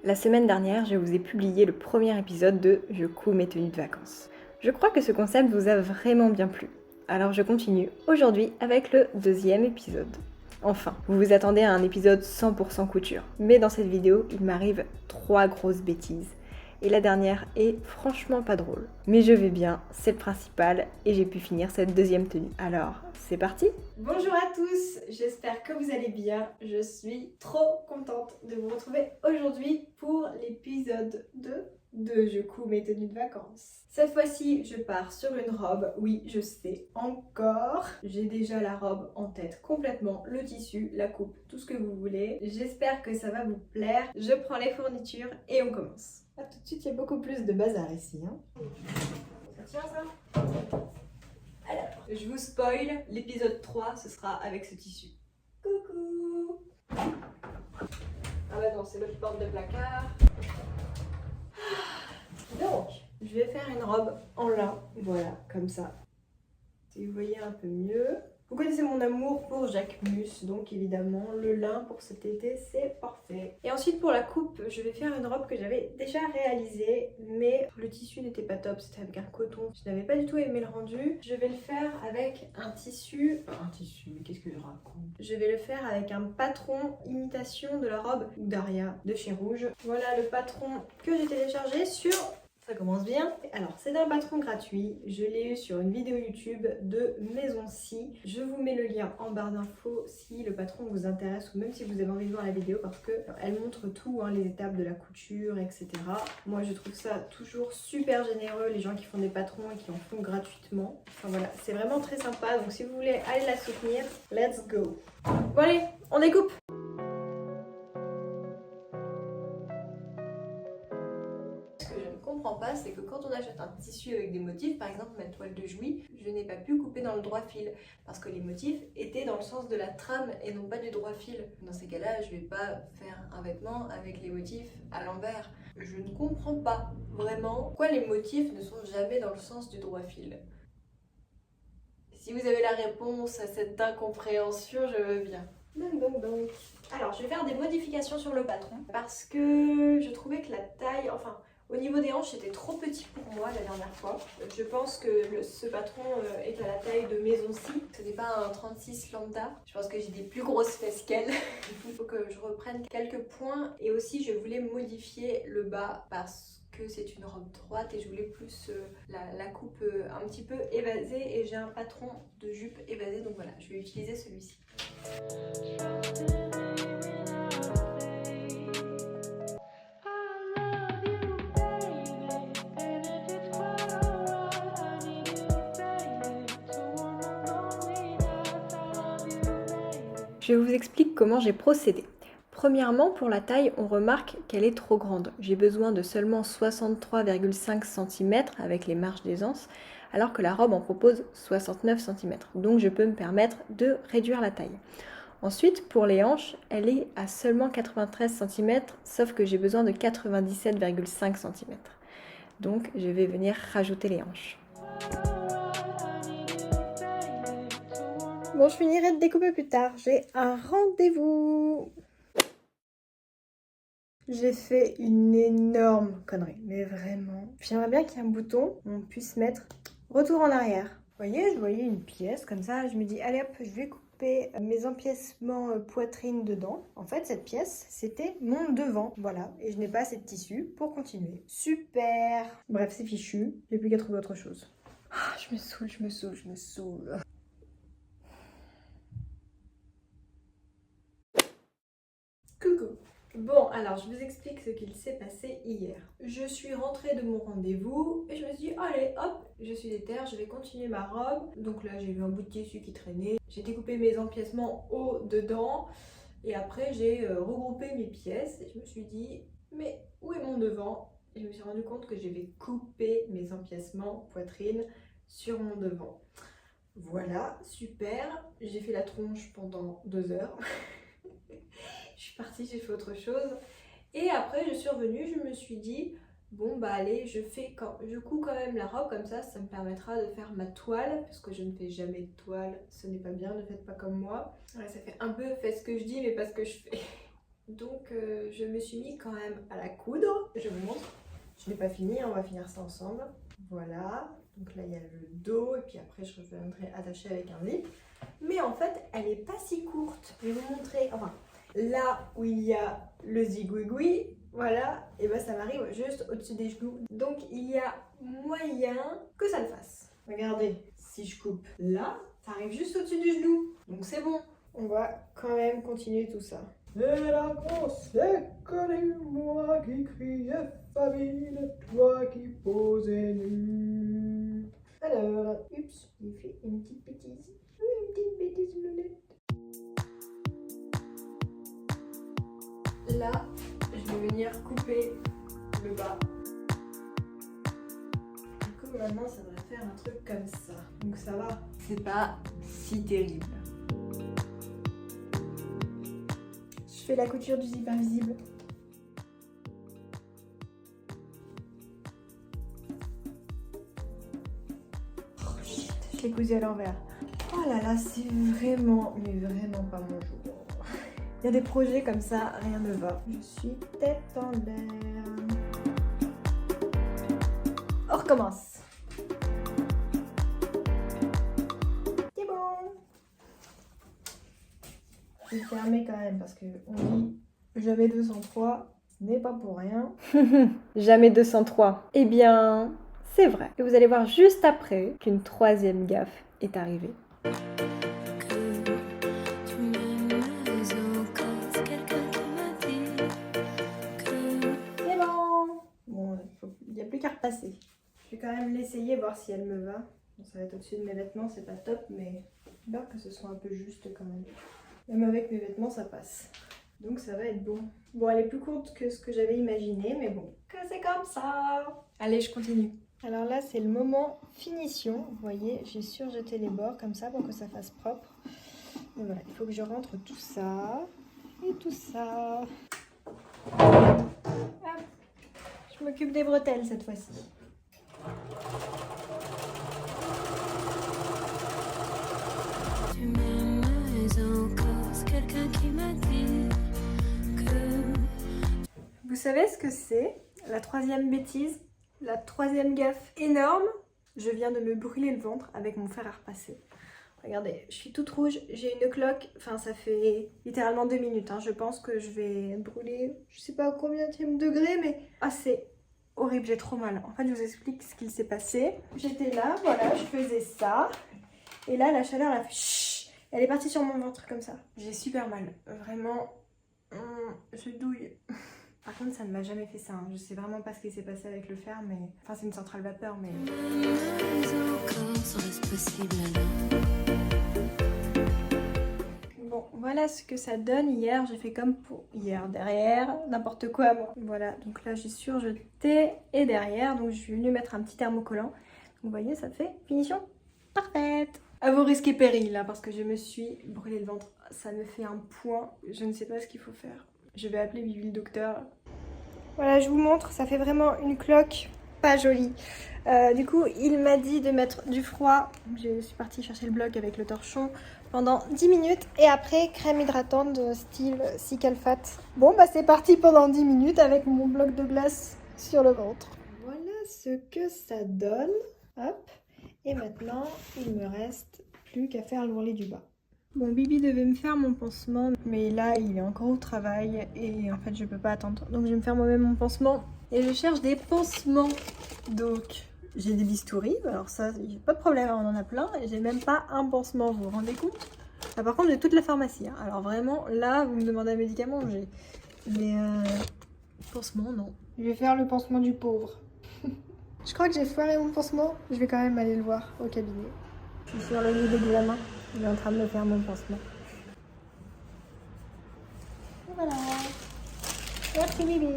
La semaine dernière, je vous ai publié le premier épisode de Je couds mes tenues de vacances. Je crois que ce concept vous a vraiment bien plu. Alors je continue aujourd'hui avec le deuxième épisode. Enfin, vous vous attendez à un épisode 100% couture. Mais dans cette vidéo, il m'arrive 3 grosses bêtises. Et la dernière est franchement pas drôle. Mais je vais bien, c'est le principal, et j'ai pu finir cette deuxième tenue. Alors, c'est parti! Bonjour à tous, j'espère que vous allez bien. Je suis trop contente de vous retrouver aujourd'hui pour l'épisode 2 de Je couds mes tenues de vacances. Cette fois-ci, je pars sur une robe. Oui, je sais, encore. J'ai déjà la robe en tête complètement, le tissu, la coupe, tout ce que vous voulez. J'espère que ça va vous plaire. Je prends les fournitures et on commence. Ah, tout de suite, il y a beaucoup plus de bazar ici. Ça tient ça? Alors, je vous spoil, l'épisode 3, ce sera avec ce tissu. Coucou! Ah bah non, c'est l'autre porte de placard. Donc, je vais faire une robe en lin, voilà, comme ça. Si vous voyez un peu mieux. Vous connaissez mon amour pour Jacquemus, donc évidemment le lin pour cet été c'est parfait. Et ensuite pour la coupe, je vais faire une robe que j'avais déjà réalisée, mais le tissu n'était pas top, c'était avec un coton. Je n'avais pas du tout aimé le rendu. Je vais le faire avec un tissu... mais qu'est-ce que je raconte? Je vais le faire avec un patron imitation de la robe Daria de chez Rouge. Voilà le patron que j'ai téléchargé sur... Ça commence bien. Alors, c'est un patron gratuit. Je l'ai eu sur une vidéo YouTube de Maison Si. Je vous mets le lien en barre d'infos si le patron vous intéresse ou même si vous avez envie de voir la vidéo parce que elle montre tout, hein, les étapes de la couture, etc. Moi, je trouve ça toujours super généreux, les gens qui font des patrons et qui en font gratuitement. Enfin voilà, c'est vraiment très sympa. Donc, si vous voulez aller la soutenir, let's go. Bon allez, on découpe. Pas, c'est que quand on achète un tissu avec des motifs, par exemple ma toile de Jouy, je n'ai pas pu couper dans le droit fil parce que les motifs étaient dans le sens de la trame et non pas du droit fil. Dans ces cas-là, je vais pas faire un vêtement avec les motifs à l'envers. Je ne comprends pas vraiment pourquoi les motifs ne sont jamais dans le sens du droit fil. Si vous avez la réponse à cette incompréhension, je veux bien. Donc. Alors, je vais faire des modifications sur le patron parce que je trouvais que la taille, enfin, au niveau des hanches, c'était trop petit pour moi la dernière fois. Je pense que ce patron est à la taille de Maison Si. Ce n'est pas un 36 lambda. Je pense que j'ai des plus grosses fesses qu'elle. Il faut que je reprenne quelques points. Et aussi, je voulais modifier le bas parce que c'est une robe droite et je voulais plus la coupe un petit peu évasée. Et j'ai un patron de jupe évasée. Donc voilà, je vais utiliser celui-ci. Je vous explique comment j'ai procédé. Premièrement, pour la taille, on remarque qu'elle est trop grande. J'ai besoin de seulement 63,5 cm avec les marges des anses, alors que la robe en propose 69 cm. Donc je peux me permettre de réduire la taille. Ensuite, pour les hanches, elle est à seulement 93 cm, sauf que j'ai besoin de 97,5 cm. Donc je vais venir rajouter les hanches. Bon, je finirai de découper plus tard. J'ai un rendez-vous. J'ai fait une énorme connerie, mais vraiment. J'aimerais bien qu'il y ait un bouton où on puisse mettre retour en arrière. Vous voyez, je voyais une pièce comme ça. Je me dis, allez hop, je vais couper mes empiècements poitrine dedans. En fait, cette pièce, c'était mon devant. Voilà, et je n'ai pas assez de tissu pour continuer. Super. Bref, c'est fichu. J'ai plus qu'à trouver autre chose. Ah, je me saoule. Coucou. Bon, alors je vous explique ce qu'il s'est passé hier. Je suis rentrée de mon rendez-vous et je me suis dit, allez hop, je suis déterre, je vais continuer ma robe. Donc là, j'ai vu un bout de tissu qui traînait. J'ai découpé mes empiècements haut dedans et après j'ai regroupé mes pièces et je me suis dit, mais où est mon devant? Et je me suis rendu compte que j'avais coupé mes empiècements poitrine sur mon devant. Voilà, super. J'ai fait la tronche pendant 2 heures. Je suis partie, j'ai fait autre chose. Et après, je suis revenue, je me suis dit, bon bah allez, je couds quand même la robe, comme ça me permettra de faire ma toile, parce que je ne fais jamais de toile, ce n'est pas bien, ne faites pas comme moi. Ouais, ça fait un peu fait ce que je dis, mais pas ce que je fais. Donc je me suis mis quand même à la coudre. Je vous montre. Je n'ai pas fini, on va finir ça ensemble. Voilà. Donc là il y a le dos et puis après je reviendrai attacher avec un zip. Mais en fait elle n'est pas si courte. Je vais vous montrer. Enfin là où il y a le zigouigoui, voilà, et ben ça m'arrive juste au-dessus des genoux. Donc il y a moyen que ça le fasse. Regardez, si je coupe là, ça arrive juste au-dessus du genou. Donc c'est bon. On va quand même continuer tout ça. Et la grosse école, moi qui criais famine, toi qui posais nu. Alors, oups, j'ai fait une petite bêtise. Une petite bêtise loulette. Là, je vais venir couper le bas. Du coup, maintenant, ça devrait faire un truc comme ça. Donc ça va. C'est pas si terrible. Je fais la couture du zip invisible. Oh shit, je l'ai cousu à l'envers. Oh là là, c'est vraiment, mais vraiment pas mon jour. Il y a des projets comme ça, rien ne va. Je suis tête en l'air. On recommence. C'est bon. Je vais fermer quand même parce qu'on dit jamais 203. Ce n'est pas pour rien. Jamais 203. Eh bien, c'est vrai. Et vous allez voir juste après qu'une troisième gaffe est arrivée. Il n'y a plus qu'à repasser. Je vais quand même l'essayer, voir si elle me va. Bon, ça va être au-dessus de mes vêtements, c'est pas top, mais j'ai peur que ce soit un peu juste quand même. Même avec mes vêtements, ça passe. Donc ça va être bon. Bon, elle est plus courte que ce que j'avais imaginé, mais bon, que c'est comme ça. Allez, je continue. Alors là, c'est le moment finition. Vous voyez, j'ai surjeté les bords comme ça pour que ça fasse propre. Et voilà, il faut que je rentre tout ça et tout ça. Hop. Je m'occupe des bretelles cette fois-ci. Tu m'aimes encore, c'est quelqu'un qui m'a dit que... Vous savez ce que c'est? La troisième bêtise, la troisième gaffe énorme. Je viens de me brûler le ventre avec mon fer à repasser. Regardez, je suis toute rouge, j'ai une cloque, enfin ça fait littéralement 2 minutes. Je pense que je vais brûler, je sais pas combien de degrés, mais c'est horrible, j'ai trop mal. En fait, je vous explique ce qu'il s'est passé. J'étais là, voilà, je faisais ça. Et là, la chaleur, elle a fait chut, elle est partie sur mon ventre comme ça. J'ai super mal, vraiment, je douille. Par contre, ça ne m'a jamais fait ça. Je sais vraiment pas ce qui s'est passé avec le fer, mais... Enfin, c'est une centrale vapeur, mais... Bon, voilà ce que ça donne. Hier, j'ai fait comme pour... Hier, derrière, n'importe quoi, moi. Voilà, donc là, j'ai surjeté. Et derrière, donc je suis venue mettre un petit thermocollant. Vous voyez, ça fait finition parfaite. À vos risques et périls, là, parce que je me suis brûlé le ventre. Ça me fait un point. Je ne sais pas ce qu'il faut faire. Je vais appeler Vivi le docteur. Voilà, je vous montre, ça fait vraiment une cloque pas jolie. Du coup, il m'a dit de mettre du froid. Je suis partie chercher le bloc avec le torchon pendant 10 minutes. Et après, crème hydratante de style Cicalfate. Bon, bah c'est parti pendant 10 minutes avec mon bloc de glace sur le ventre. Voilà ce que ça donne. Hop. Et maintenant, il me reste plus qu'à faire l'ourlet du bas. Bon, Bibi devait me faire mon pansement, mais là, il est encore au travail et en fait, je peux pas attendre. Donc, je vais me faire moi-même mon pansement et je cherche des pansements. Donc, j'ai des bistouris, alors ça, j'ai pas de problème, on en a plein. Et j'ai même pas un pansement, vous vous rendez compte? Ah, par contre, j'ai toute la pharmacie. Alors, vraiment, là, vous me demandez un médicament, j'ai. Mais, pansement, non. Je vais faire le pansement du pauvre. Je crois que j'ai foiré mon pansement. Je vais quand même aller le voir au cabinet. Je suis sur le lit d'examen. Il est en train de me faire mon pansement. Et voilà. Merci Bibi.